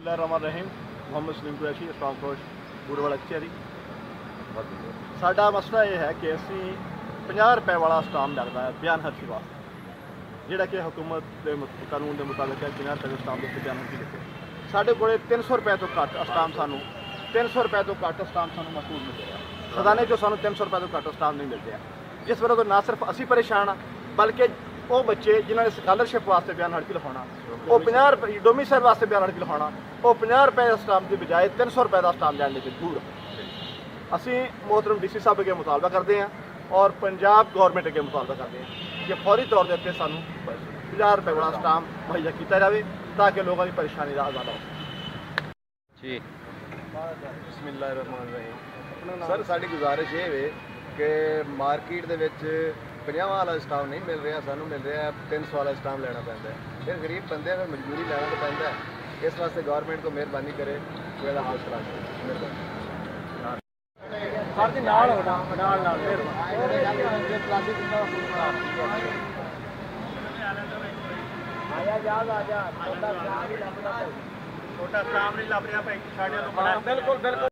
बिस्मिल्लाहिर्रहमानिर्रहीम। Mohammad Salim Qureshi, strong force बूरवाड़ा कचहरी। साडा मसला ये है कि असी 50 रुपए वाला स्टाम लगता है बयान हर्फी वास्ते, जोड़ा कि हुकूमत के कानून के मुताबिक है 50 रुपए के स्टाम के बयान हर्फी लिखे। साढ़े को 300 रुपए तो घट स्टाम सानू 300 रुपए तो घट स्टाम सानू महसूस मिल रहा। खजाने चो सानू 300 रुपए तो घट स्टाम नहीं मिलते हैं, जिस वजह तो ना सिर्फ असी परेशान हाँ बल्कि वो बच्चे जिन्होंने स्कॉलरशिप वास्ते बयान हड़की लिखाना, वो 50 रुपए डोमिसाइल वास्ते बयान हड़की लिखाना, वो 50 रुपए स्टाम की बजाय 300 रुपए का स्टाम लैने के दूर। असी मोहतरम DC साहब के मुतालबा करते हैं और पंजाब गौरमेंट के मुतालबा करते हैं कि फौरी तौर पर उत्ते सानू 50 रुपए वाला स्टाम मुहैया किया जाए ताकि लोगों की परेशानी का हल हो जी। बिस्मिल्लाहिर्रहमानिर्रहीम। सर साड़ी गुजारिश ये है कि मार्केट दे विच 50 वाला स्टाम नहीं मिल रहा, सानू मिल रहा है 300 वाला स्टाम लेना पैंदा है। फिर गरीब बंदे फिर मजबूरी लेना तो पैंदा है। इस वास्ते गवर्नमेंट को मेहरबानी करे कोई दा हाल करा। मेहरबानी सर जी नाल होना नाल नाल आया जा छोटा स्टाम नहीं लभ रहा भाई, साढ़े बिल्कुल बिल्कुल।